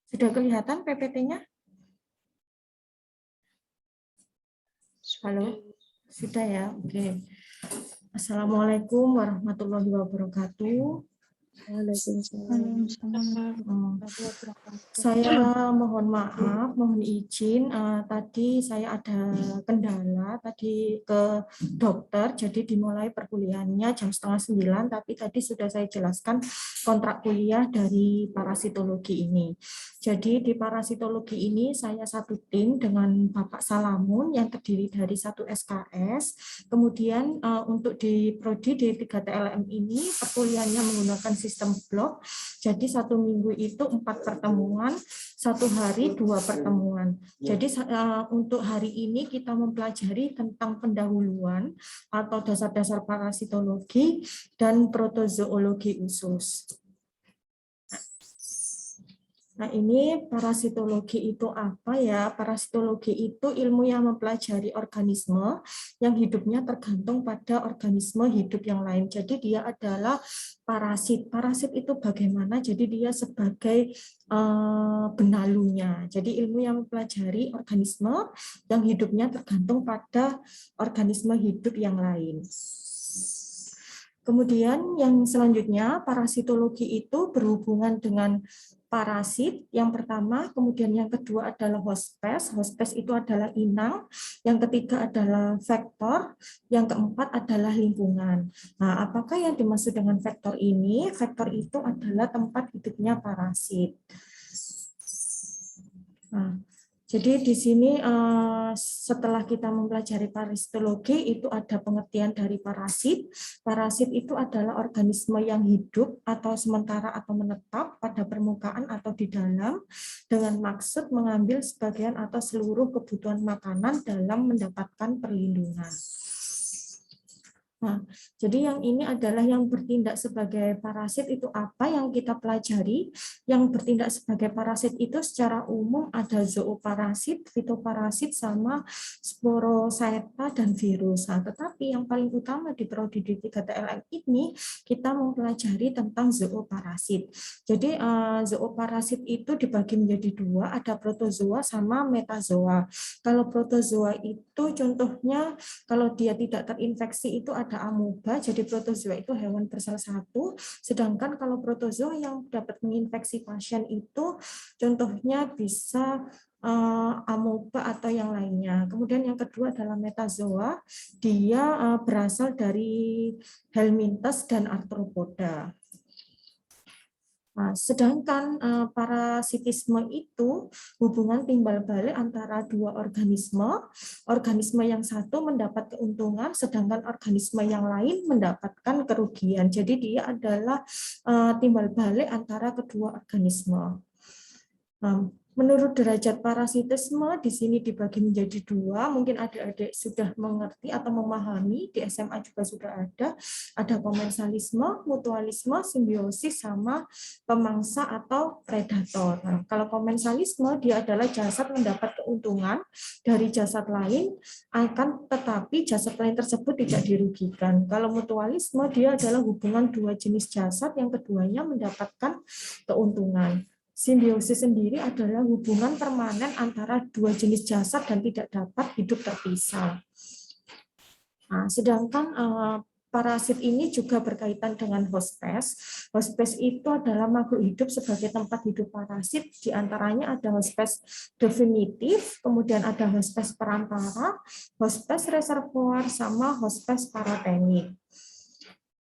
Sudah kelihatan PPT-nya? Halo? Sudah ya? Oke. Assalamualaikum warahmatullahi wabarakatuh. Saya mohon maaf, mohon izin. Tadi saya ada kendala tadi ke dokter, jadi dimulai perkuliahannya jam 8:30, tapi tadi sudah saya jelaskan kontrak kuliah dari parasitologi ini. Jadi di parasitologi ini saya satu tim dengan Bapak Salamun yang terdiri dari satu SKS. Kemudian untuk di prodi di 3TLM ini perkuliahannya menggunakan sistem blok. Jadi satu minggu itu 4 pertemuan, satu hari 2 pertemuan. Jadi untuk hari ini kita mempelajari tentang pendahuluan atau dasar-dasar parasitologi dan protozoologi usus. Nah, ini parasitologi itu apa ya? Parasitologi itu ilmu yang mempelajari organisme yang hidupnya tergantung pada organisme hidup yang lain. Jadi dia adalah parasit. Parasit itu bagaimana? Jadi dia sebagai benalunya. Jadi ilmu yang mempelajari organisme yang hidupnya tergantung pada organisme hidup yang lain. Kemudian yang selanjutnya, parasitologi itu berhubungan dengan parasit yang pertama, kemudian yang kedua adalah hospes. Hospes itu adalah inang. Yang ketiga adalah vektor. Yang keempat adalah lingkungan. Nah, apakah yang dimaksud dengan vektor ini? Vektor itu adalah tempat hidupnya parasit. Nah, jadi di sini setelah kita mempelajari parasitologi itu ada pengertian dari parasit. Parasit itu adalah organisme yang hidup atau sementara atau menetap pada permukaan atau di dalam dengan maksud mengambil sebagian atau seluruh kebutuhan makanan dalam mendapatkan perlindungan. Nah, jadi yang ini adalah yang bertindak sebagai parasit itu apa yang kita pelajari. Yang bertindak sebagai parasit itu secara umum ada zooparasit, fitoparasit, sama sporosaeta dan virus. Nah, tetapi yang paling utama di prodi 3TLM ini kita mempelajari tentang zooparasit. Jadi zooparasit itu dibagi menjadi dua, ada protozoa sama metazoa. Kalau protozoa itu contohnya kalau dia tidak terinfeksi itu ada amoeba, jadi protozoa itu hewan bersel satu, sedangkan kalau protozoa yang dapat menginfeksi pasien itu contohnya bisa amoeba atau yang lainnya. Kemudian yang kedua adalah metazoa, dia berasal dari helminthes dan arthropoda. Nah, sedangkan parasitisme itu hubungan timbal balik antara dua organisme yang satu mendapat keuntungan, sedangkan organisme yang lain mendapatkan kerugian. Jadi dia adalah timbal balik antara kedua organisme. Nah, menurut derajat parasitisme di sini dibagi menjadi dua, mungkin adik-adik sudah mengerti atau memahami, di SMA juga sudah ada komensalisme, mutualisme, simbiosis, sama pemangsa atau predator. Nah, kalau komensalisme dia adalah jasad mendapat keuntungan dari jasad lain, akan tetapi jasad lain tersebut tidak dirugikan. Kalau mutualisme dia adalah hubungan dua jenis jasad yang keduanya mendapatkan keuntungan. Simbiosis sendiri adalah hubungan permanen antara dua jenis jasad dan tidak dapat hidup terpisah. Nah, sedangkan parasit ini juga berkaitan dengan hospes. Hospes itu adalah makhluk hidup sebagai tempat hidup parasit. Di antaranya ada hospes definitif, kemudian ada hospes perantara, hospes reservoir, sama hospes paratenik.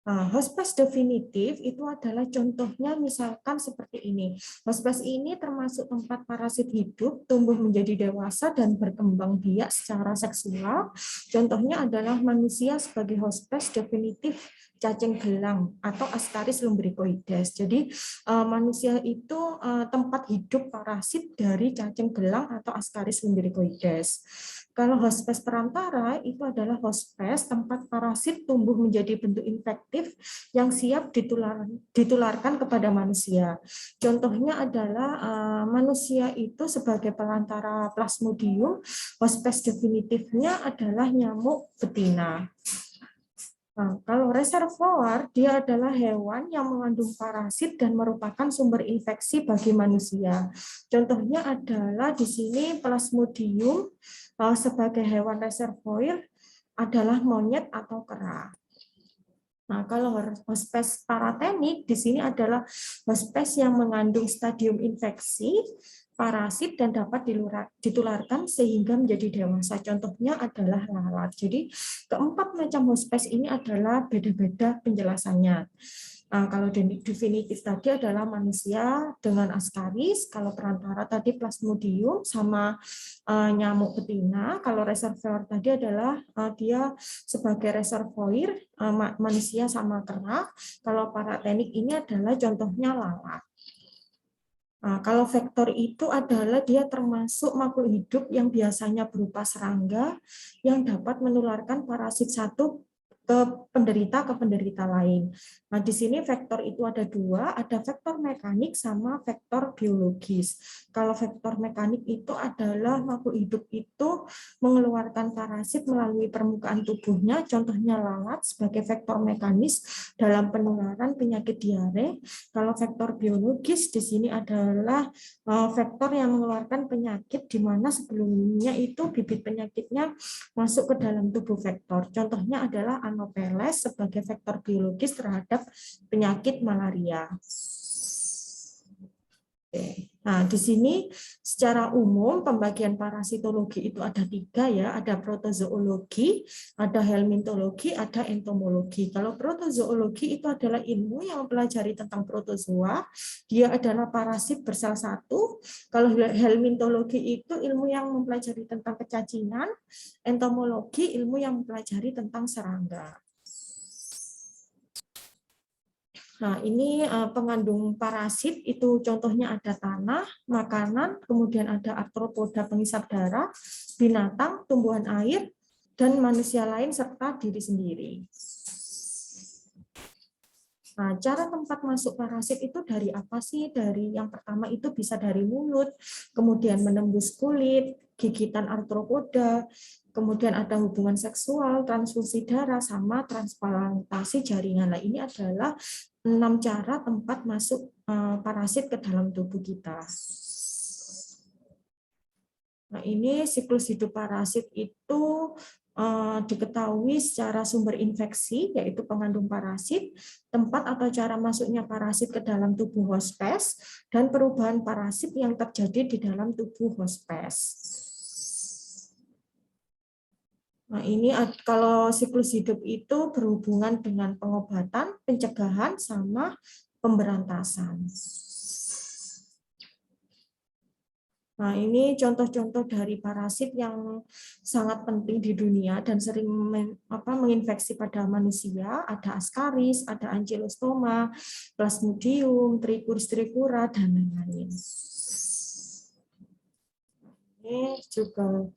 Nah, hospes definitif itu adalah contohnya misalkan seperti ini. Hospes ini termasuk tempat parasit hidup, tumbuh menjadi dewasa dan berkembang biak secara seksual. Contohnya adalah manusia sebagai hospes definitif cacing gelang atau Ascaris lumbricoides. Jadi manusia itu tempat hidup parasit dari cacing gelang atau Ascaris lumbricoides. Kalau hospes perantara itu adalah hospes tempat parasit tumbuh menjadi bentuk infektif yang siap ditularkan kepada manusia. Contohnya adalah manusia itu sebagai pelantara Plasmodium, hospes definitifnya adalah nyamuk betina. Nah, kalau reservoir, dia adalah hewan yang mengandung parasit dan merupakan sumber infeksi bagi manusia. Contohnya adalah di sini Plasmodium sebagai hewan reservoir adalah monyet atau kera. Nah, kalau hospes paratemik di sini adalah hospes yang mengandung stadium infeksi parasit dan dapat ditularkan sehingga menjadi dewasa. Contohnya adalah lalat. Jadi keempat macam hospes ini adalah beda-beda penjelasannya. Kalau definitif tadi adalah manusia dengan askaris, kalau perantara tadi Plasmodium sama nyamuk betina, kalau reservoir tadi adalah dia sebagai reservoir manusia sama kera, kalau paratenik ini adalah contohnya lalat. Kalau vektor itu adalah dia termasuk makhluk hidup yang biasanya berupa serangga yang dapat menularkan parasit satu ke penderita lain. Nah, di sini vektor itu ada dua, ada vektor mekanik sama vektor biologis. Kalau vektor mekanik itu adalah makhluk hidup itu mengeluarkan parasit melalui permukaan tubuhnya, contohnya lalat sebagai vektor mekanis dalam penularan penyakit diare. Kalau vektor biologis di sini adalah vektor yang mengeluarkan penyakit di mana sebelumnya itu bibit penyakitnya masuk ke dalam tubuh vektor. Contohnya adalah Anopheles sebagai vektor biologis terhadap penyakit malaria. Nah, di sini secara umum pembagian parasitologi itu ada tiga ya, ada protozoologi, ada helmintologi, ada entomologi. Kalau protozoologi itu adalah ilmu yang mempelajari tentang protozoa, dia adalah parasit bersel satu. Kalau helmintologi itu ilmu yang mempelajari tentang kecacingan, entomologi ilmu yang mempelajari tentang serangga. Nah, ini pengandung parasit itu contohnya ada tanah, makanan, kemudian ada arthropoda pengisap darah, binatang, tumbuhan air, dan manusia lain serta diri sendiri. Nah, cara tempat masuk parasit itu dari apa sih? Dari yang pertama itu bisa dari mulut, kemudian menembus kulit, gigitan arthropoda, kemudian ada hubungan seksual, transfusi darah, sama transplantasi jaringan. Nah, ini adalah 6 cara tempat masuk parasit ke dalam tubuh kita. Nah, ini siklus hidup parasit itu diketahui secara sumber infeksi, yaitu pengandung parasit, tempat atau cara masuknya parasit ke dalam tubuh hospes, dan perubahan parasit yang terjadi di dalam tubuh hospes. Nah, ini kalau siklus hidup itu berhubungan dengan pengobatan, pencegahan, sama pemberantasan. Nah, ini contoh-contoh dari parasit yang sangat penting di dunia dan sering menginfeksi pada manusia. Ada Ascaris, ada Ankylostoma, Plasmodium, Trichuris trichura, dan lain-lain. Ini juga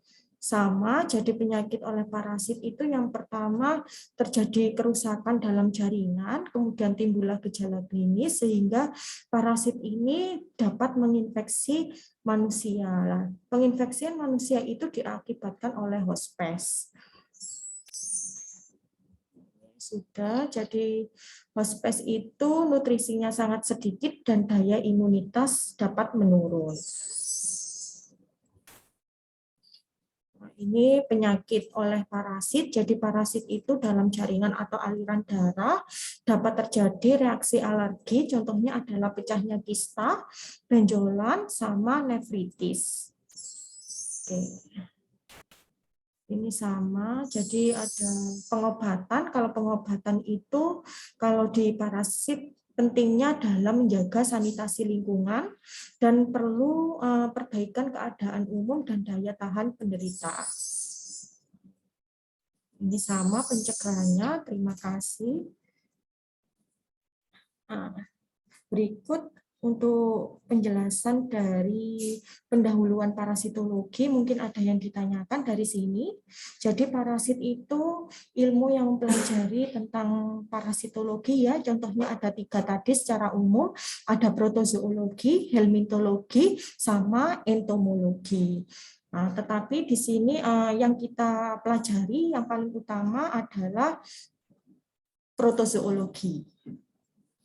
sama, jadi penyakit oleh parasit itu yang pertama terjadi kerusakan dalam jaringan, kemudian timbullah gejala klinis sehingga parasit ini dapat menginfeksi manusia. Penginfeksian manusia itu diakibatkan oleh hospes. Sudah, jadi hospes itu nutrisinya sangat sedikit dan daya imunitas dapat menurun. Ini penyakit oleh parasit, jadi parasit itu dalam jaringan atau aliran darah dapat terjadi reaksi alergi, contohnya adalah pecahnya kista, benjolan, sama nefritis. Oke. Ini sama, jadi ada pengobatan, kalau pengobatan itu kalau di parasit pentingnya dalam menjaga sanitasi lingkungan dan perlu perbaikan keadaan umum dan daya tahan penderita. Ini sama pencegahannya, terima kasih. Nah, berikut untuk penjelasan dari pendahuluan parasitologi, mungkin ada yang ditanyakan dari sini. Jadi parasit itu ilmu yang mempelajari tentang parasitologi ya, contohnya ada 3 tadi secara umum, ada protozoologi, helmintologi, sama entomologi. Nah, tetapi di sini yang kita pelajari yang paling utama adalah protozoologi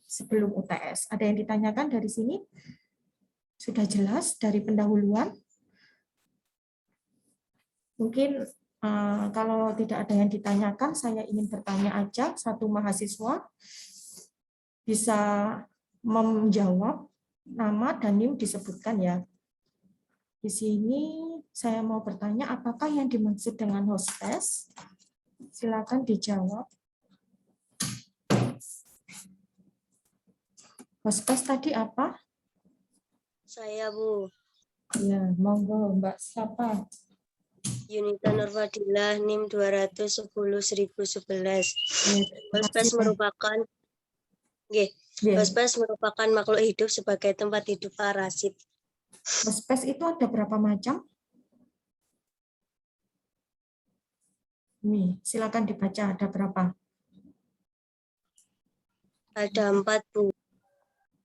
sebelum UTS. Ada yang ditanyakan dari sini? Sudah jelas dari pendahuluan? Mungkin kalau tidak ada yang ditanyakan, saya ingin bertanya aja, satu mahasiswa bisa menjawab nama dan NIM disebutkan ya. Di sini saya mau bertanya, apakah yang dimaksud dengan hostess? Silakan dijawab. Hostess tadi apa? Saya, Bu. Ya, monggo Mbak siapa? Yunita Nurfadilah, NIM 210.011. Hostess merupakan Hostess merupakan makhluk hidup sebagai tempat hidup parasit. Hostess itu ada berapa macam? Nih, silakan dibaca ada berapa? Ada 4, Bu.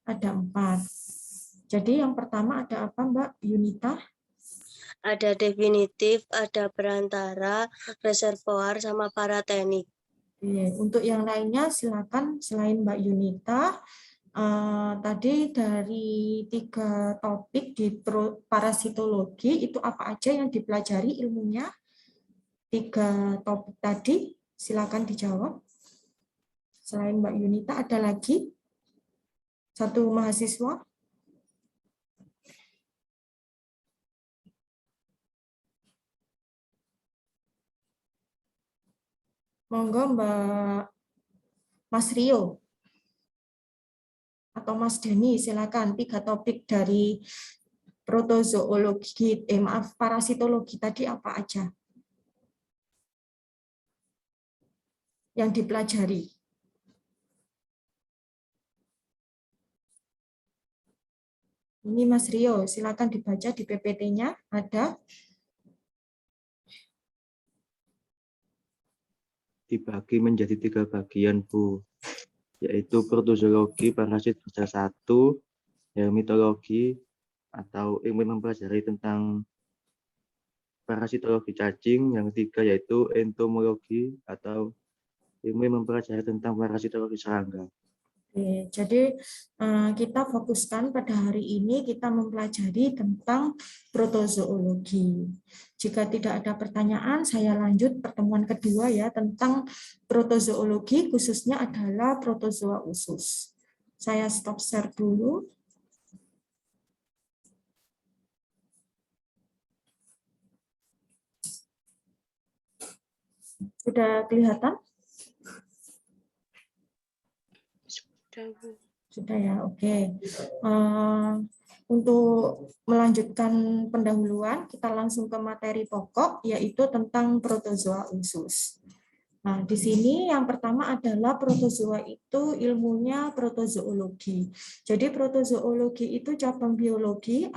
Ada 4. Jadi yang pertama ada apa Mbak Yunita? Ada definitif, ada perantara, reservoir, sama paratenik. Untuk yang lainnya silakan selain Mbak Yunita. Tadi dari 3 topik di parasitologi itu apa aja yang dipelajari ilmunya? 3 topik tadi silakan dijawab. Selain Mbak Yunita ada lagi? Satu mahasiswa? Monggo Mbak Mas Rio atau Mas Dani, silakan 3 topik dari protozoologi, parasitologi tadi apa aja yang dipelajari? Ini Mas Rio, silakan dibaca di PPT-nya ada. Dibagi menjadi 3 bagian, Bu, yaitu protozoologi parasit fase 1, hermitologi atau ilmu mempelajari tentang parasitologi cacing, yang ketiga yaitu entomologi atau ilmu mempelajari tentang parasitologi serangga. Oke, jadi kita fokuskan pada hari ini kita mempelajari tentang protozoologi. Jika tidak ada pertanyaan, saya lanjut pertemuan kedua ya tentang protozoologi, khususnya adalah protozoa usus. Saya stop share dulu. Sudah kelihatan? Sudah ya, oke. Untuk melanjutkan pendahuluan, kita langsung ke materi pokok, yaitu tentang protozoa usus. Nah, di sini yang pertama adalah protozoa itu ilmunya protozoologi. Jadi protozoologi itu cabang biologi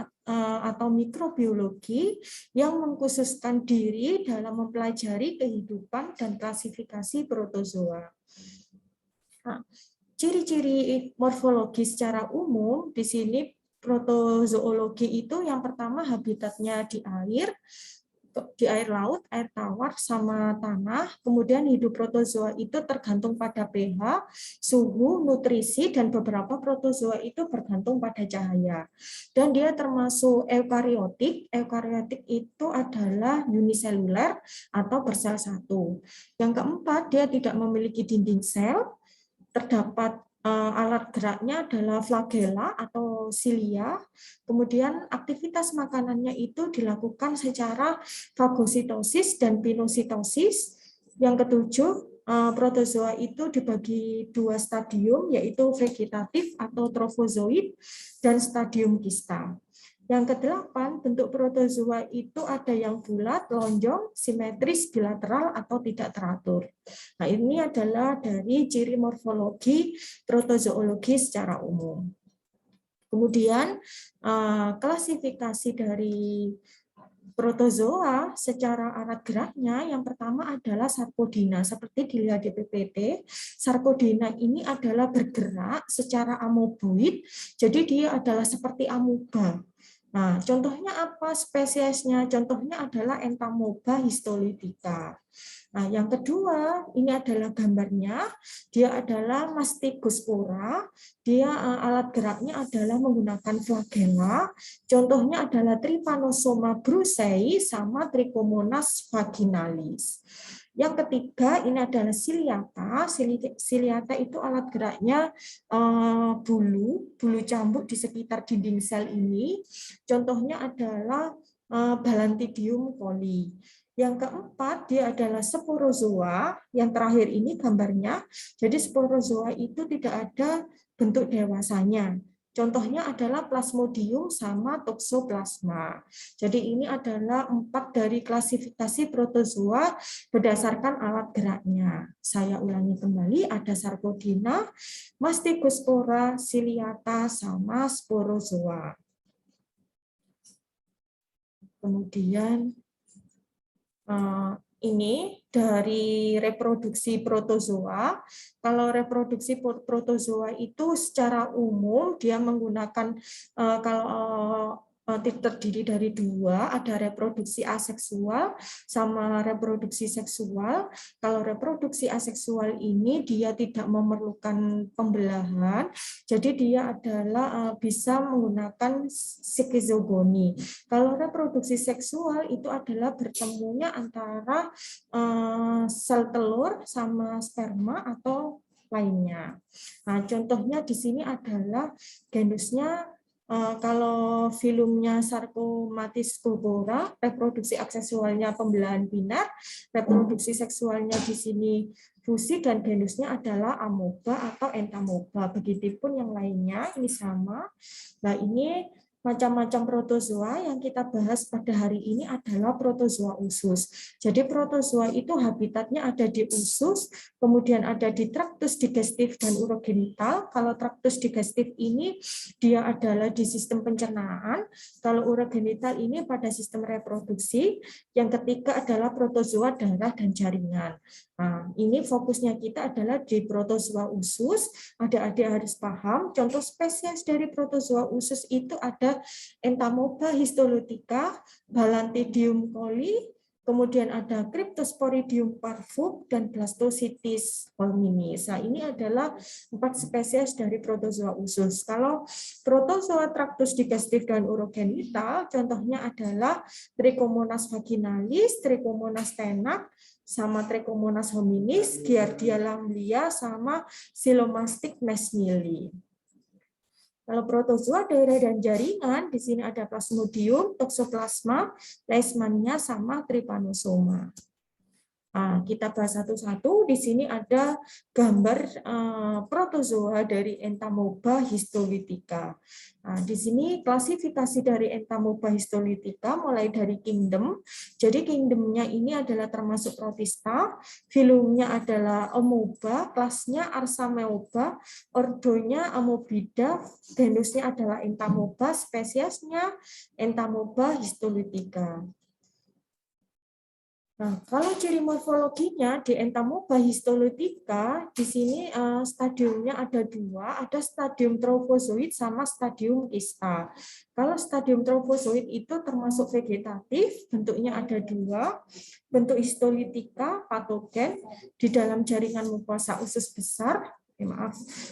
atau mikrobiologi yang mengkhususkan diri dalam mempelajari kehidupan dan klasifikasi protozoa. Nah, ciri-ciri morfologi secara umum di sini protozoologi itu yang pertama habitatnya di air laut, air tawar, sama tanah. Kemudian hidup protozoa itu tergantung pada pH, suhu, nutrisi, dan beberapa protozoa itu bergantung pada cahaya. Dan dia termasuk eukariotik. Eukariotik itu adalah uniseluler atau bersel satu. Yang keempat, dia tidak memiliki dinding sel. Terdapat alat geraknya adalah flagella atau silia. Kemudian aktivitas makanannya itu dilakukan secara fagositosis dan pinositosis. Yang ketujuh, protozoa itu dibagi 2 stadium, yaitu vegetatif atau trofozoid dan stadium kista. Yang kedelapan, bentuk protozoa itu ada yang bulat, lonjong, simetris, bilateral, atau tidak teratur. Nah, ini adalah dari ciri morfologi protozoologi secara umum. Kemudian, klasifikasi dari protozoa secara alat geraknya yang pertama adalah sarkodina. Seperti dilihat di PPT, sarkodina ini adalah bergerak secara amoeboid, jadi dia adalah seperti amuba. Nah, contohnya apa spesiesnya? Contohnya adalah Entamoeba histolytica. Nah, yang kedua, ini adalah gambarnya. Dia adalah Mastigospora. Dia alat geraknya adalah menggunakan flagella. Contohnya adalah Trypanosoma brucei sama Trichomonas vaginalis. Yang ketiga, ini adalah ciliata. Ciliata itu alat geraknya bulu cambuk di sekitar dinding sel ini. Contohnya adalah Balantidium coli. Yang keempat, dia adalah sporozoa. Yang terakhir ini gambarnya. Jadi sporozoa itu tidak ada bentuk dewasanya. Contohnya adalah Plasmodium sama Toxoplasma. Jadi ini adalah 4 dari klasifikasi protozoa berdasarkan alat geraknya. Saya ulangi kembali, ada Sarcodina, Mastigospora, Ciliata, sama sporozoa. Kemudian ini dari reproduksi protozoa. Kalau reproduksi protozoa itu secara umum dia menggunakan kalau terdiri dari 2, ada reproduksi aseksual sama reproduksi seksual. Kalau reproduksi aseksual ini dia tidak memerlukan pembelahan, jadi dia adalah bisa menggunakan skizogoni. Kalau reproduksi seksual itu adalah bertemunya antara sel telur sama sperma atau lainnya. Nah, contohnya di sini adalah genusnya. Kalau filumnya Sarcomatiscopora, reproduksi aseksualnya pembelahan biner, reproduksi seksualnya di sini fusi, dan genusnya adalah Amoeba atau Entamoeba. Begitupun yang lainnya, ini sama. Nah, ini macam-macam protozoa yang kita bahas pada hari ini adalah protozoa usus. Jadi protozoa itu habitatnya ada di usus, kemudian ada di traktus digestif dan urogenital. Kalau traktus digestif ini dia adalah di sistem pencernaan, kalau urogenital ini pada sistem reproduksi. Yang ketiga adalah protozoa darah dan jaringan. Nah, ini fokusnya kita adalah di protozoa usus. Adik-adik harus paham, contoh spesies dari protozoa usus itu ada Entamoeba histolytica, Balantidium coli, kemudian ada Cryptosporidium parvum, dan Blastocystis hominis. Nah, ini adalah 4 spesies dari protozoa usus. Kalau protozoa traktus digestif dan urogenital, contohnya adalah Trichomonas vaginalis, Trichomonas tenax, sama Trichomonas hominis, Giardia lamblia, sama Silomastic mesmili. Kalau protozoa daerah dan jaringan, di sini ada Plasmodium, Toxoplasma, Leishmania, sama Trypanosoma. Nah, kita bahas satu-satu. Di sini ada gambar protozoa dari Entamoeba histolytica. Nah, di sini klasifikasi dari Entamoeba histolytica mulai dari kingdom. Jadi kingdomnya ini adalah termasuk Protista, filumnya adalah Amoeba, kelasnya Arsamoeba, ordonya Amobida, genusnya adalah Entamoeba, spesiesnya Entamoeba histolytica. Nah, kalau ciri morfologinya di Entamoeba histolytica, di sini stadiumnya ada 2, ada stadium trophozoid sama stadium kista. Kalau stadium trophozoid itu termasuk vegetatif, bentuknya ada 2, bentuk histolytica, patogen, di dalam jaringan mukosa usus besar,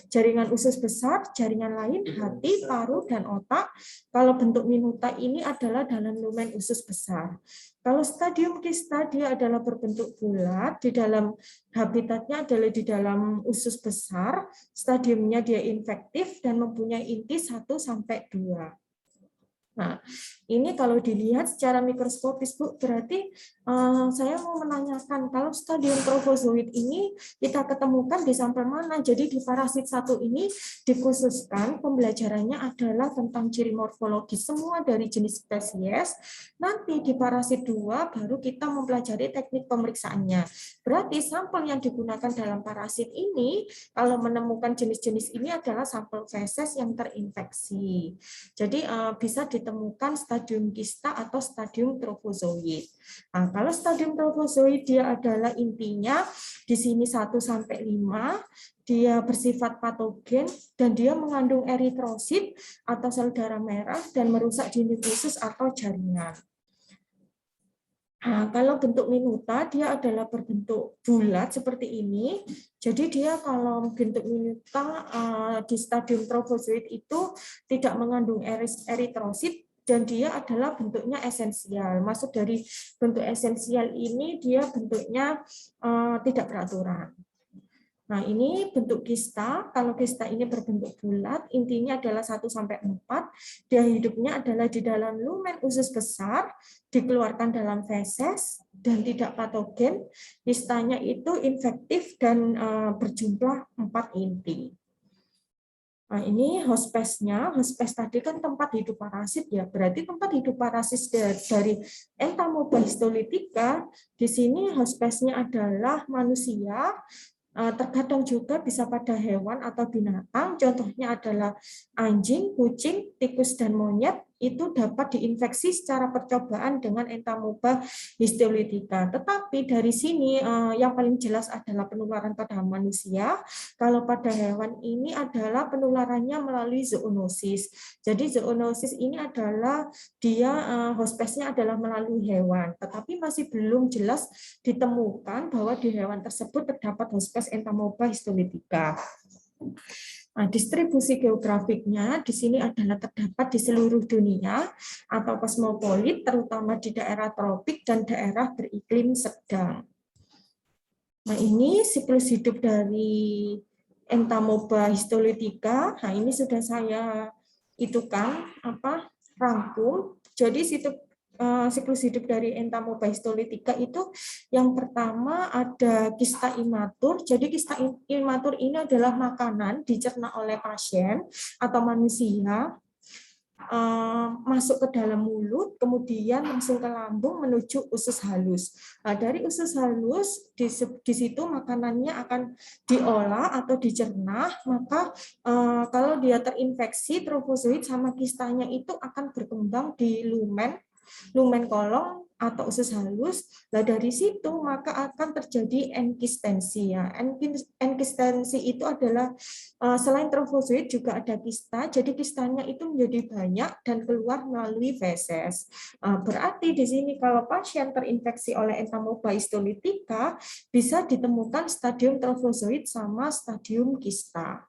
jaringan usus besar, jaringan lain, hati, paru, dan otak. Kalau bentuk minuta ini adalah dalam lumen usus besar. Kalau stadium kista dia adalah berbentuk bulat, di dalam habitatnya adalah di dalam usus besar, stadiumnya dia infektif dan mempunyai inti 1-2. Nah, ini kalau dilihat secara mikroskopis, Bu, berarti saya mau menanyakan, kalau stadium trophozoid ini kita ketemukan di sampel mana? Jadi di parasit 1 ini dikhususkan pembelajarannya adalah tentang ciri morfologi semua dari jenis spesies. Nanti di parasit 2 baru kita mempelajari teknik pemeriksaannya. Berarti sampel yang digunakan dalam parasit ini, kalau menemukan jenis-jenis ini adalah sampel feses yang terinfeksi. Jadi bisa ditemukan stadium stadium kista atau stadium trofozoid. Nah, kalau stadium trofozoid dia adalah intinya di sini 1 sampai 5, dia bersifat patogen dan dia mengandung eritrosit atau sel darah merah dan merusak dinding usus atau jaringan. Nah, kalau bentuk minuta dia adalah berbentuk bulat seperti ini. Jadi dia kalau bentuk minuta di stadium trofozoid itu tidak mengandung eritrosit dan dia adalah bentuknya esensial. Maksud dari bentuk esensial ini dia bentuknya tidak beraturan. Nah, ini bentuk kista. Kalau kista ini berbentuk bulat, intinya adalah 1-4. Dia hidupnya adalah di dalam lumen usus besar, dikeluarkan dalam feses, dan tidak patogen. Kistanya itu infektif dan berjumlah 4 inti. Nah, ini hospesnya. Hospes tadi kan tempat hidup parasit ya. Berarti tempat hidup parasit dari Entamoeba histolytica. Di sini hospesnya adalah manusia. Terkadang juga bisa pada hewan atau binatang, contohnya adalah anjing, kucing, tikus, dan monyet, itu dapat diinfeksi secara percobaan dengan Entamoeba histolytica. Tetapi dari sini yang paling jelas adalah penularan pada manusia. Kalau pada hewan ini adalah penularannya melalui zoonosis. Jadi zoonosis ini adalah dia hospesnya adalah melalui hewan, tetapi masih belum jelas ditemukan bahwa di hewan tersebut terdapat hospes Entamoeba histolytica. Nah, distribusi geografiknya di sini adalah terdapat di seluruh dunia atau kosmopolit, terutama di daerah tropik dan daerah beriklim sedang. Nah, ini siklus hidup dari Entamoeba histolytica. Nah, ini sudah saya rangkum. Jadi siklus hidup dari Entamoeba histolytica itu yang pertama ada kista imatur. Jadi kista imatur ini adalah makanan dicerna oleh pasien atau manusia, masuk ke dalam mulut, kemudian langsung ke lambung menuju usus halus. Nah, dari usus halus di situ makanannya akan diolah atau dicerna, maka kalau dia terinfeksi trofozoid sama kistanya itu akan berkembang di lumen kolong atau usus halus. Nah, dari situ maka akan terjadi enkistensi ya. Enkistensi itu adalah selain trofozoid juga ada kista. Jadi kistanya itu menjadi banyak dan keluar melalui feses. Berarti di sini kalau pasien terinfeksi oleh Entamoeba histolytica bisa ditemukan stadium trofozoid sama stadium kista.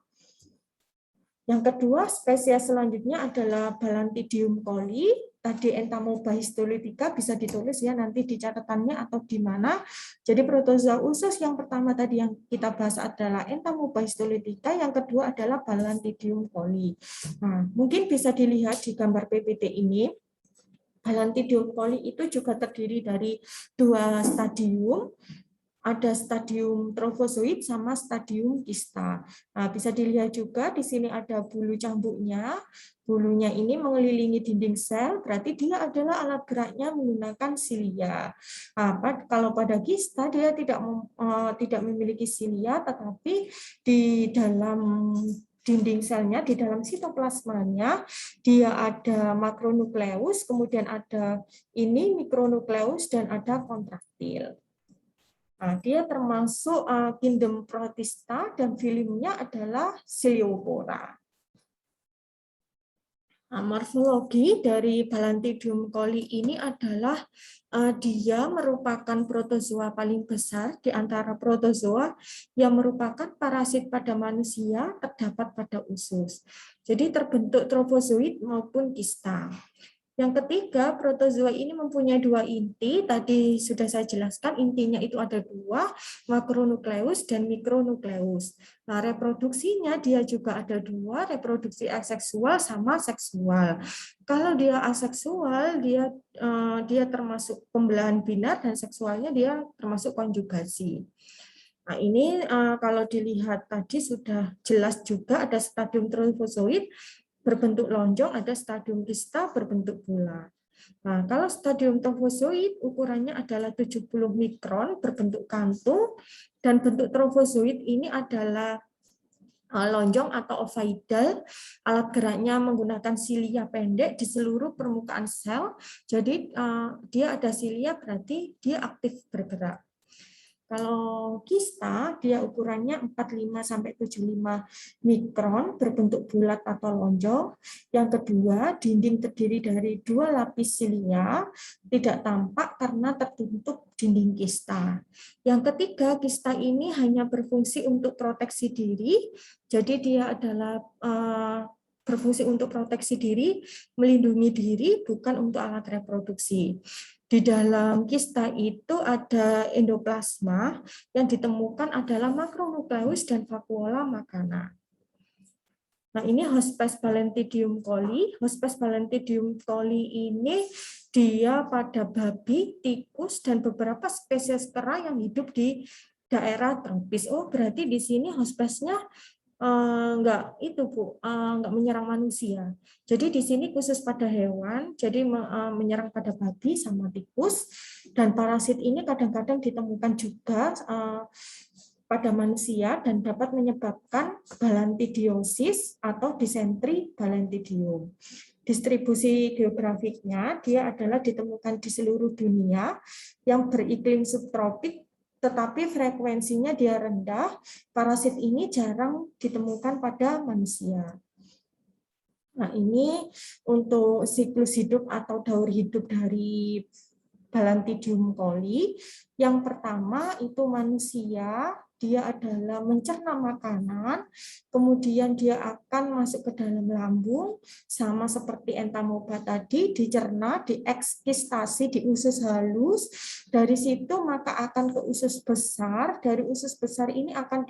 Yang kedua, spesies selanjutnya adalah Balantidium coli. Tadi Entamoeba histolytica bisa ditulis ya nanti di catatannya atau di mana. Jadi protozoa usus yang pertama tadi yang kita bahas adalah Entamoeba histolytica, yang kedua adalah Balantidium coli. Nah, mungkin bisa dilihat di gambar PPT ini. Balantidium coli itu juga terdiri dari 2 stadium. Ada stadium trofozoid sama stadium kista. Nah, bisa dilihat juga di sini ada bulu cambuknya. Bulunya ini mengelilingi dinding sel, berarti dia adalah alat geraknya menggunakan silia. Kalau pada kista dia tidak memiliki silia, tetapi di dalam dinding selnya, di dalam sitoplasmanya, dia ada makronukleus, kemudian ada ini mikronukleus, dan ada kontraktil. Nah, dia termasuk kingdom Protista dan filmnya adalah Ciliopora. Nah, morfologi dari Balantidium coli ini adalah dia merupakan protozoa paling besar di antara protozoa yang merupakan parasit pada manusia terdapat pada usus. Jadi terbentuk trofozoid maupun kista. Yang ketiga, protozoa ini mempunyai 2 inti. Tadi sudah saya jelaskan, intinya itu ada 2, makronukleus dan mikronukleus. Nah, reproduksinya dia juga ada 2, reproduksi aseksual sama seksual. Kalau dia aseksual, dia termasuk pembelahan binar, dan seksualnya dia termasuk konjugasi. Nah, ini kalau dilihat tadi sudah jelas juga ada stadium trofozoid berbentuk lonjong, ada stadium kista berbentuk bulat. Nah, kalau stadium trofozoid ukurannya adalah 70 mikron berbentuk kantung, dan bentuk trofozoid ini adalah lonjong atau ovoidal. Alat geraknya menggunakan silia pendek di seluruh permukaan sel. Jadi dia ada silia berarti dia aktif bergerak. Kalau kista, dia ukurannya 45-75 mikron, berbentuk bulat atau lonjong. Yang kedua, dinding terdiri dari 2 lapis silia, tidak tampak karena tertutup dinding kista. Yang ketiga, kista ini hanya berfungsi untuk proteksi diri, jadi dia adalah berfungsi untuk proteksi diri, melindungi diri, bukan untuk alat reproduksi. Di dalam kista itu ada endoplasma, yang ditemukan adalah makronukleus dan vakuola makanan. Nah, ini Hospes Balentidium coli. Hospes Balentidium coli ini dia pada babi, tikus, dan beberapa spesies kera yang hidup di daerah tropis. Oh, berarti di sini hospesnya enggak itu Bu, enggak menyerang manusia. Jadi di sini khusus pada hewan, jadi menyerang pada babi sama tikus, dan parasit ini kadang-kadang ditemukan juga pada manusia dan dapat menyebabkan balantidiosis atau disentri balentidium. Distribusi geografiknya dia adalah ditemukan di seluruh dunia yang beriklim subtropik, tetapi frekuensinya dia rendah. Parasit ini jarang ditemukan pada manusia. Nah, ini untuk siklus hidup atau daur hidup dari Balentidium coli. Yang pertama itu manusia, dia adalah mencerna makanan, kemudian dia akan masuk ke dalam lambung, sama seperti entamoeba tadi, dicerna, diekskistasi di usus halus, dari situ maka akan ke usus besar, dari usus besar ini akan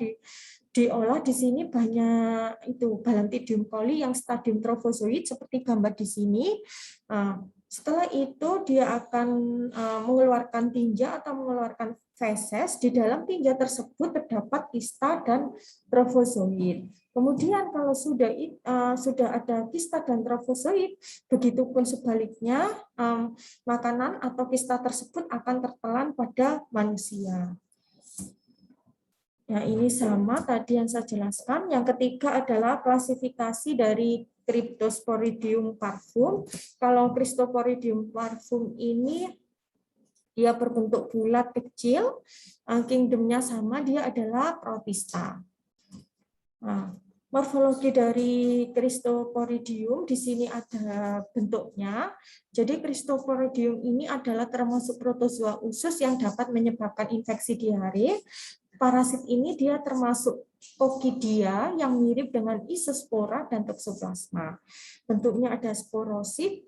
diolah. Di sini banyak itu Balentidium coli yang stadium trofozoid seperti gambar di sini. Setelah itu dia akan mengeluarkan tinja atau mengeluarkan feses. Di dalam tinja tersebut terdapat kista dan trofozoid. Kemudian kalau sudah ada kista dan trofozoid, begitupun sebaliknya makanan atau kista tersebut akan tertelan pada manusia. Ya, ini sama tadi yang saya jelaskan. Yang ketiga adalah klasifikasi dari Cryptosporidium parvum. Kalau Cryptosporidium parvum ini dia berbentuk bulat kecil, kingdomnya sama, dia adalah protista. Nah, morfologi dari Cryptosporidium di sini ada bentuknya. Jadi Cryptosporidium ini adalah termasuk protozoa usus yang dapat menyebabkan infeksi diare. Parasit ini dia termasuk Coccidia yang mirip dengan isospora dan toxoplasma. Bentuknya ada sporozoid,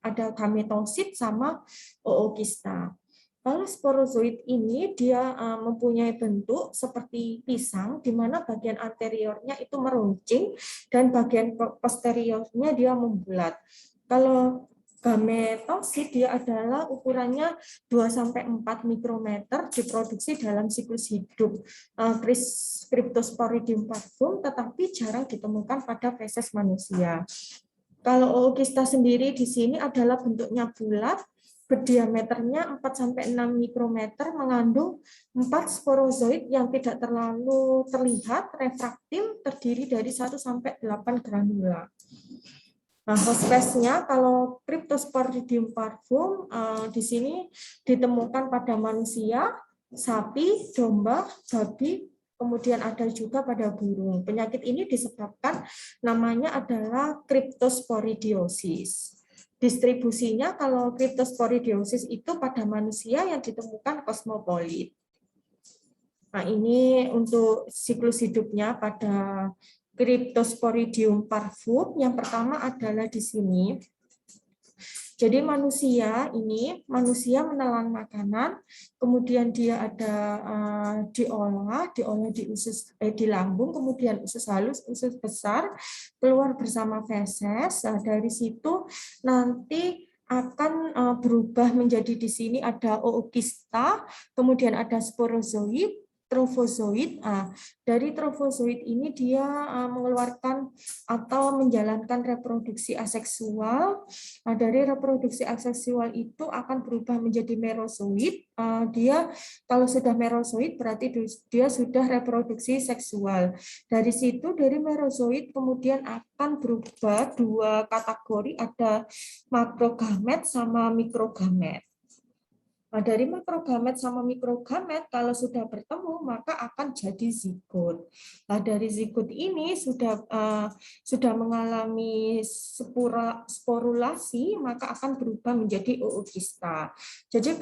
ada gametosit sama ookista. Kalau sporozoid ini dia mempunyai bentuk seperti pisang, di mana bagian anteriornya itu meruncing dan bagian posteriornya dia membulat. Kalau gametosit dia adalah ukurannya 2-4 mikrometer, diproduksi dalam siklus hidup Cryptosporidium parvum, tetapi jarang ditemukan pada feses manusia. Kalau ookista sendiri di sini adalah bentuknya bulat, berdiameternya 4-6 mikrometer, mengandung 4 sporozoid yang tidak terlalu terlihat, refraktil, terdiri dari 1-8 granula. Nah, hospesnya kalau Cryptosporidium parvum di sini ditemukan pada manusia, sapi, domba, babi, kemudian ada juga pada burung. Penyakit ini disebabkan namanya adalah cryptosporidiosis. Distribusinya kalau cryptosporidiosis itu pada manusia yang ditemukan kosmopolit. Nah, ini untuk siklus hidupnya pada Cryptosporidium parvum. Yang pertama adalah di sini. Jadi manusia menelan makanan, kemudian dia ada diolah di usus di lambung, kemudian usus halus, usus besar, keluar bersama feses. Nah, dari situ nanti akan berubah menjadi di sini ada ookista, kemudian ada sporozoid, trofozoid. Dari trofozoid ini dia mengeluarkan atau menjalankan reproduksi aseksual. Dari reproduksi aseksual itu akan berubah menjadi merozoid. Dia kalau sudah merozoid berarti dia sudah reproduksi seksual. Dari situ dari merozoid kemudian akan berubah dua kategori, ada makrogamet sama mikrogamet. Dari makrogamet sama mikrogamet kalau sudah bertemu maka akan jadi zigot. Dari zigot ini sudah mengalami sporulasi maka akan berubah menjadi ookista. Jadi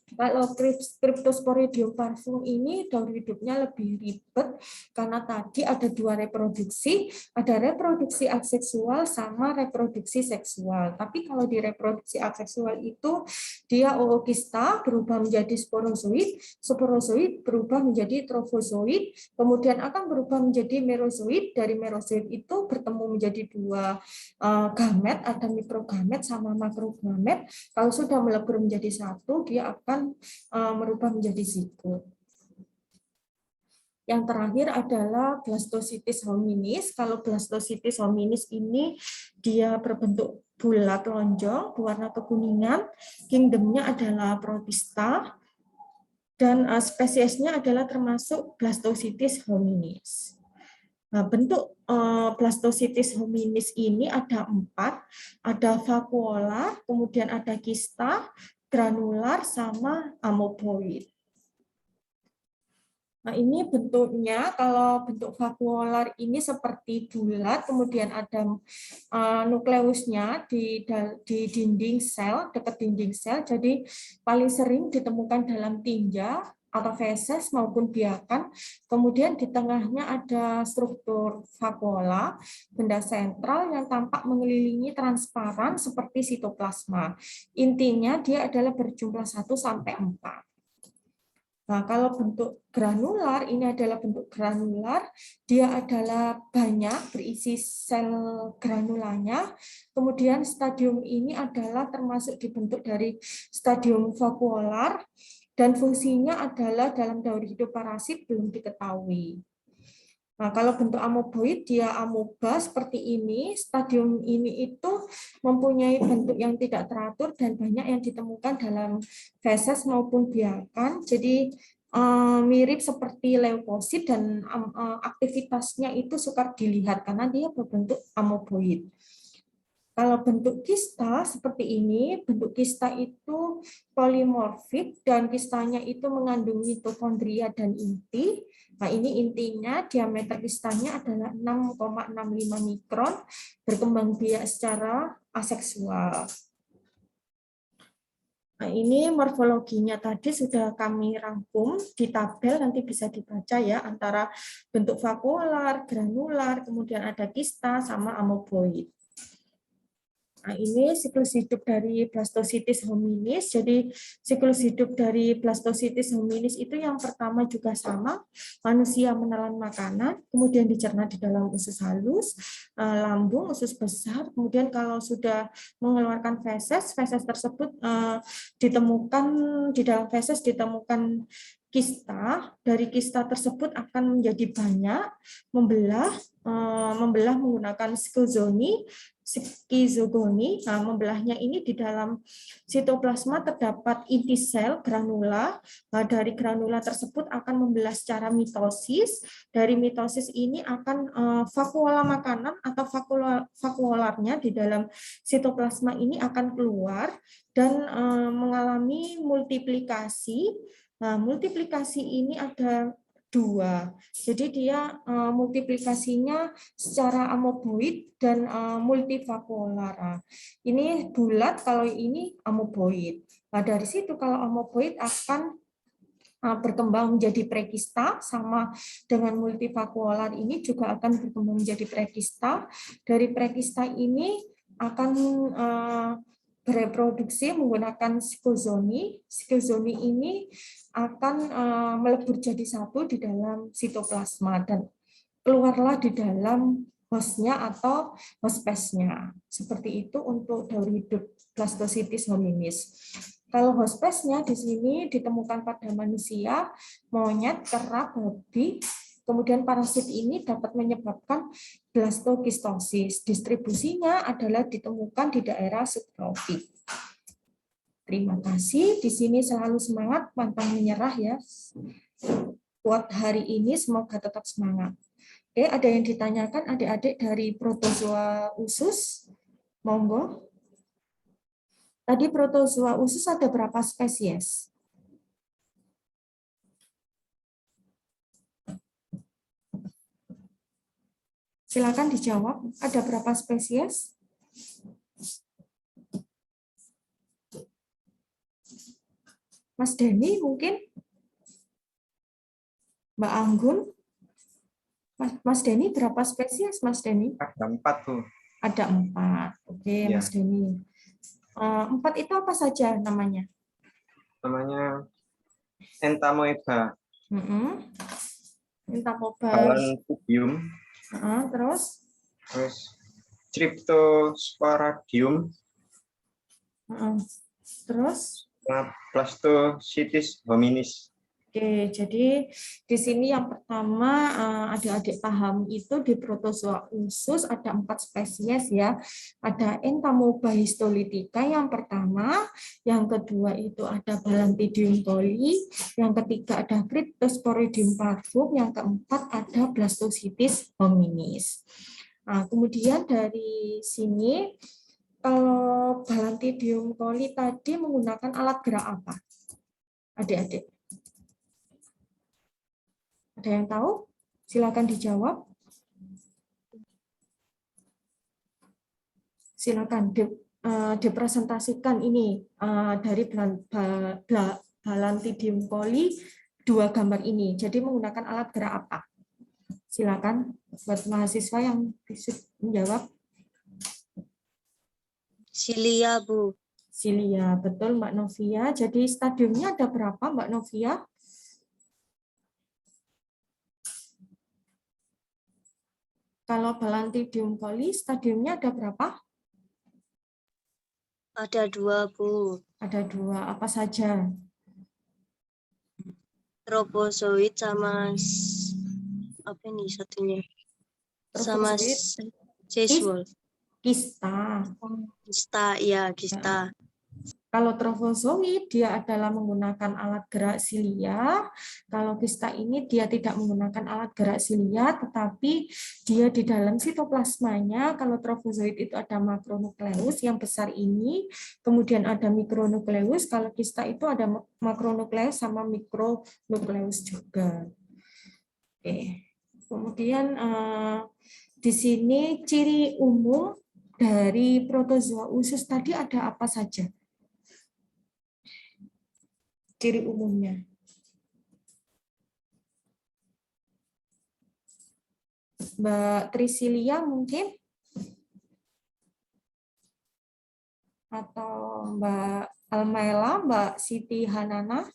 kalau Cryptosporidium parvum ini daur hidupnya lebih ribet karena tadi ada dua reproduksi, ada reproduksi aseksual sama reproduksi seksual. Tapi kalau di reproduksi aseksual itu dia ookista berubah menjadi sporozoid, sporozoid berubah menjadi trofozoid, kemudian akan berubah menjadi merozoid. Dari merozoid itu bertemu menjadi dua gamet, ada mikrogamet sama makrogamet. Kalau sudah melebur menjadi satu, dia akan merubah menjadi zigot. Yang terakhir adalah blastocitis hominis. Kalau blastocitis hominis ini dia berbentuk bulat lonjong, berwarna kekuningan, kingdomnya adalah protista, dan spesiesnya adalah termasuk blastocitis hominis. Bentuk blastocitis hominis ini ada 4, ada vakuolar, kemudian ada kista, granular, sama amoeboid. Ini bentuknya, kalau bentuk vakuolar ini seperti bulat, kemudian ada nukleusnya di dinding sel, dekat dinding sel, jadi paling sering ditemukan dalam tinja atau feses maupun biakan. Kemudian di tengahnya ada struktur vakuola, benda sentral yang tampak mengelilingi transparan seperti sitoplasma. Intinya dia adalah berjumlah 1 sampai 4. Nah, kalau bentuk granular, ini adalah bentuk granular, dia adalah banyak berisi sel granulanya. Kemudian stadium ini adalah termasuk dibentuk dari stadium vakuolar, dan fungsinya adalah dalam daur hidup parasit belum diketahui. Nah, kalau bentuk amoeboid, dia amoeba seperti ini. Stadium ini itu mempunyai bentuk yang tidak teratur dan banyak yang ditemukan dalam feses maupun biakan. Jadi mirip seperti leukosit dan aktivitasnya itu sukar dilihat karena dia berbentuk amoeboid. Kalau bentuk kista seperti ini, bentuk kista itu polimorfik dan kistanya itu mengandung mitokondria dan inti. Nah, ini intinya diameter kistanya adalah 6,65 mikron, berkembang biak secara aseksual. Nah, ini morfologinya tadi sudah kami rangkum di tabel, nanti bisa dibaca ya, antara bentuk vakuolar, granular, kemudian ada kista, sama amoeboid. Nah, ini siklus hidup dari blastocitis hominis. Jadi siklus hidup dari blastocitis hominis itu yang pertama juga sama, manusia menelan makanan, kemudian dicerna di dalam usus halus, lambung, usus besar, kemudian kalau sudah mengeluarkan feses, feses tersebut ditemukan di dalam feses ditemukan kista. Dari kista tersebut akan menjadi banyak, membelah menggunakan skizogoni. Nah, membelahnya ini di dalam sitoplasma terdapat inti sel granula. Nah, dari granula tersebut akan membelah secara mitosis. Dari mitosis ini akan vakuola makanan atau vakuolarnya di dalam sitoplasma ini akan keluar dan mengalami multiplikasi. Nah, multiplikasi ini ada 2. Jadi dia multiplikasinya secara amoeboid dan multivakuolar. Ini bulat, kalau ini amoeboid. Nah, dari situ kalau amoeboid akan berkembang menjadi prekista, sama dengan multivakuolar ini juga akan berkembang menjadi prekista. Dari prekista ini akan bereproduksi menggunakan skozoni. Skozoni ini akan melebur jadi satu di dalam sitoplasma dan keluarlah di dalam hostnya atau host space-nya. Seperti itu untuk daur hidup blastocitis hominis. Kalau hospesnya di sini ditemukan pada manusia, monyet, kera, babi. Kemudian parasit ini dapat menyebabkan blastokistosis. Distribusinya adalah ditemukan di daerah subtropik. Terima kasih. Di sini selalu semangat, pantang menyerah ya. Buat hari ini semoga tetap semangat. Oke, ada yang ditanyakan adik-adik dari protozoa usus? Monggo. Tadi protozoa usus ada berapa spesies? Silakan dijawab. Ada berapa spesies? Mas Denny mungkin? Mbak Anggun? Mas Denny berapa spesies, Mas Denny? Ada 4, Bu. Ada 4. Oke, Ya. Mas Denny. 4 itu apa saja namanya? Namanya Entamoeba, Entamoeba. Balantidium, Terus? terus Cryptosporidium, Terus? Blastocystis hominis. Oke, jadi di sini yang pertama adik-adik paham itu di protozoa usus ada 4 spesies ya. Ada Entamoeba histolytica yang pertama, yang kedua itu ada Balantidium coli, yang ketiga ada Cryptosporidium parvum, yang keempat ada Blastocystis hominis. Nah, kemudian dari sini kalau Balantidium coli tadi menggunakan alat gerak apa? Adik-adik. Ada yang tahu? Silakan dijawab. Silakan dipresentasikan ini dari Balantidium coli 2 gambar ini. Jadi menggunakan alat gerak apa? Silakan buat mahasiswa yang bisa menjawab. Silia, Bu. Silia, betul Mbak Novia. Jadi stadiumnya ada berapa Mbak Novia? Kalau Balantidium coli stadiumnya ada berapa? Ada 2, Bu. Ada 2. Apa saja? Tropozoid sama apa nih satunya? Sama Trofozoid. sexual. Kista. Kista, ya, kista. Kalau trofozoid dia adalah menggunakan alat gerak silia. Kalau kista ini dia tidak menggunakan alat gerak silia, tetapi dia di dalam sitoplasmanya. Kalau trofozoid itu ada makronukleus yang besar ini, kemudian ada mikronukleus. Kalau kista itu ada makronukleus sama mikronukleus juga. Oke. Kemudian di sini ciri umum dari protozoa usus tadi ada apa saja? Ciri umumnya. Mbak Trisilia mungkin? Atau Mbak Almaela, Mbak Siti Hanana?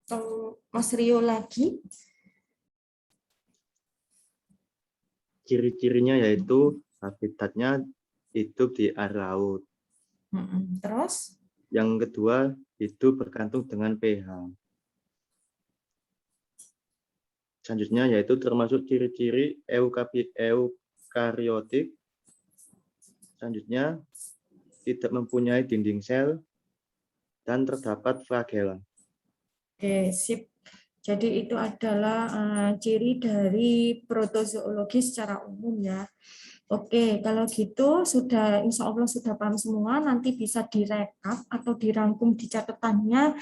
Atau Mas Rio lagi? Ciri-cirinya yaitu habitatnya hidup di air laut. Terus? Yang kedua, hidup bergantung dengan pH. Selanjutnya yaitu termasuk ciri-ciri eukariotik. Selanjutnya, tidak mempunyai dinding sel dan terdapat flagela. Oke, sip. Jadi itu adalah ciri dari protozoologi secara umum ya. Oke, kalau gitu sudah insya Allah sudah paham semua, nanti bisa direkap atau dirangkum di catatannya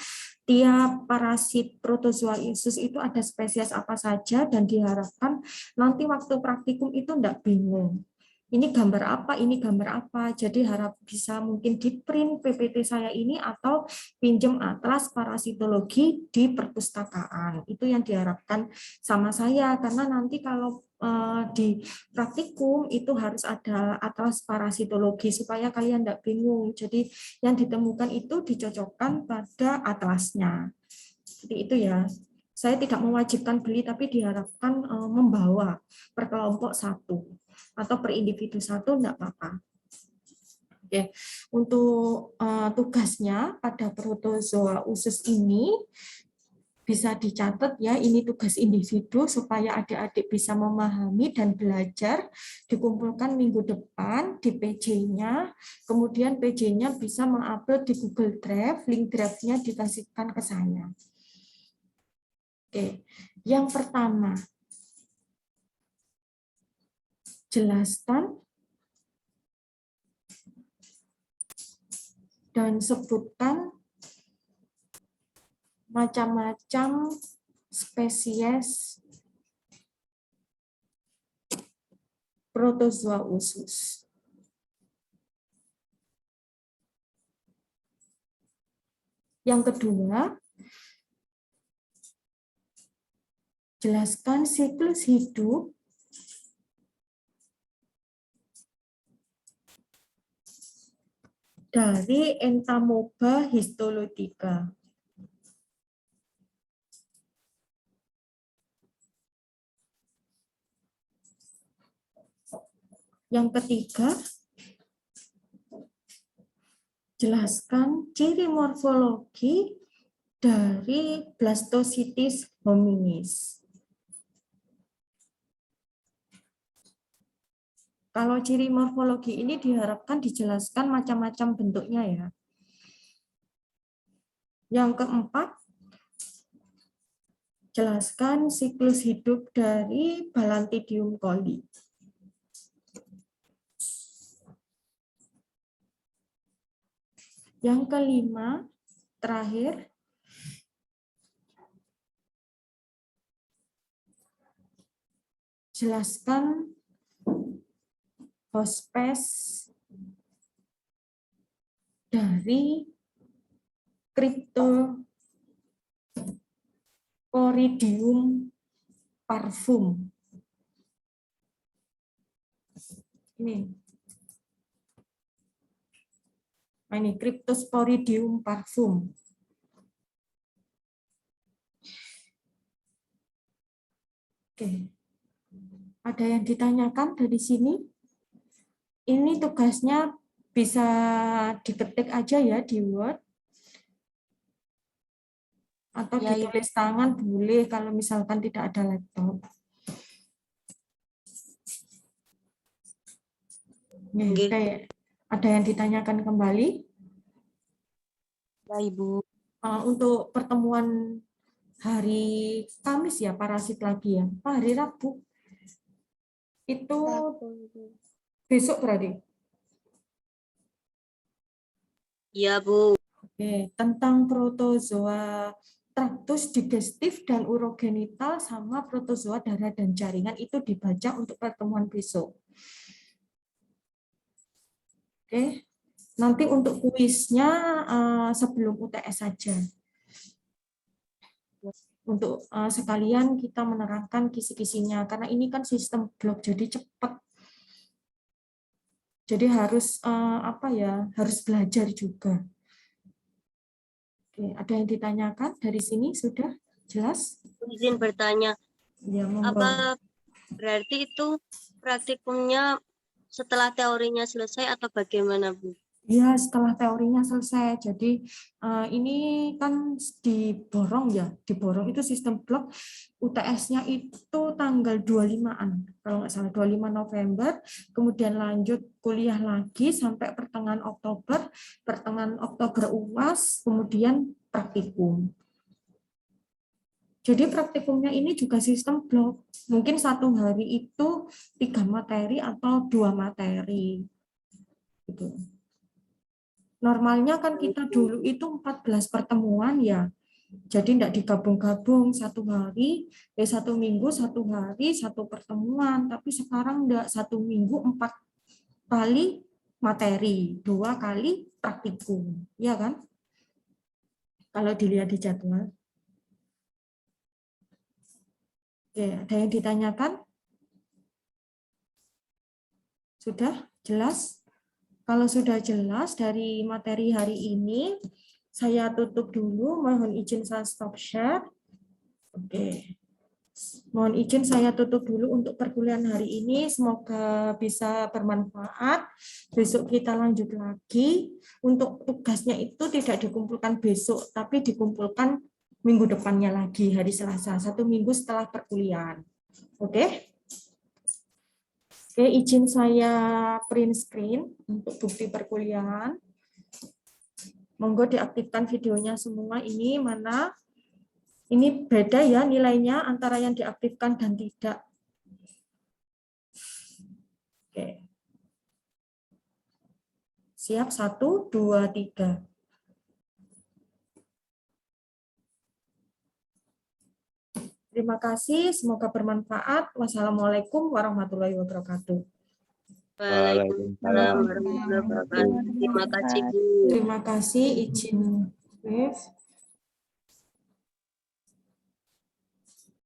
tiap parasit protozoa usus itu ada spesies apa saja dan diharapkan nanti waktu praktikum itu enggak bingung. Ini gambar apa, ini gambar apa. Jadi harap bisa mungkin di print PPT saya ini atau pinjam atlas parasitologi di perpustakaan. Itu yang diharapkan sama saya karena nanti kalau di praktikum itu harus ada atlas parasitologi supaya kalian tidak bingung. Jadi yang ditemukan itu dicocokkan pada atlasnya. Seperti itu ya. Saya tidak mewajibkan beli tapi diharapkan membawa per kelompok 1. atau per individu 1 enggak apa-apa. Oke, untuk tugasnya pada protozoa usus ini bisa dicatat ya, ini tugas individu supaya adik-adik bisa memahami dan belajar, dikumpulkan minggu depan di PJ-nya, kemudian PJ-nya bisa mengupload di Google Drive, link Drive-nya dikasihkan ke saya. Oke, yang pertama, jelaskan dan sebutkan macam-macam spesies protozoa usus. Yang kedua, jelaskan siklus hidup dari Entamoeba histologica. Yang ketiga, jelaskan ciri morfologi dari Blastocystis hominis. Kalau ciri morfologi ini diharapkan dijelaskan macam-macam bentuknya ya. Yang keempat, jelaskan siklus hidup dari Balantidium coli. Yang kelima, terakhir, jelaskan hospes dari Cryptosporidium parvum. Ini. Nah, ini Cryptosporidium parvum. Oke. Ada yang ditanyakan dari sini? Ini tugasnya bisa diketik aja ya di Word. Atau Ya, ditulis tangan boleh kalau misalkan tidak ada laptop. Nih, Oke. ada yang ditanyakan kembali? Ya, Ibu. Untuk pertemuan hari Kamis ya, parasit lagi ya. Hari Rabu. Itu besok berarti? Iya, Bu. Oke, tentang protozoa traktus digestif dan urogenital sama protozoa darah dan jaringan itu dibaca untuk pertemuan besok. Oke, nanti untuk kuisnya sebelum UTS saja. Untuk sekalian kita menerangkan kisi-kisinya karena ini kan sistem blok jadi cepat. Jadi harus harus belajar juga. Oke, ada yang ditanyakan dari sini sudah jelas? Izin bertanya, Ya, monggo. apa berarti itu praktikumnya setelah teorinya selesai atau bagaimana, Bu? Ya, setelah teorinya selesai. Jadi ini kan diborong ya, diborong itu sistem blok UTS-nya itu tanggal 25-an, kalau nggak salah 25 November, kemudian lanjut kuliah lagi sampai pertengahan Oktober UAS, kemudian praktikum. Jadi praktikumnya ini juga sistem blok. Mungkin satu hari itu 3 materi atau 2 materi. Gitu. Normalnya kan kita dulu itu 14 pertemuan ya. Jadi tidak digabung-gabung satu hari, satu minggu, satu hari, satu pertemuan. Tapi sekarang enggak, satu minggu 4 kali materi, 2 kali praktikum. Ya kan? Kalau dilihat di jadwal. Oke, ada yang ditanyakan? Sudah jelas? Kalau sudah jelas dari materi hari ini, saya tutup dulu. Mohon izin saya stop share. Oke. Mohon izin saya tutup dulu untuk perkuliahan hari ini. Semoga bisa bermanfaat. Besok kita lanjut lagi. Untuk tugasnya itu tidak dikumpulkan besok, tapi dikumpulkan minggu depannya lagi, hari Selasa, 1 minggu setelah perkuliahan. Oke? Oke, izin saya print screen untuk bukti perkuliahan. Monggo diaktifkan videonya semua. Ini mana? Ini beda ya nilainya antara yang diaktifkan dan tidak. Oke. Siap, 1, 2, 3. Terima kasih, semoga bermanfaat. Wassalamualaikum warahmatullahi wabarakatuh. Waalaikumsalam warahmatullahi wabarakatuh. Terima kasih, Bu. Terima kasih, izin.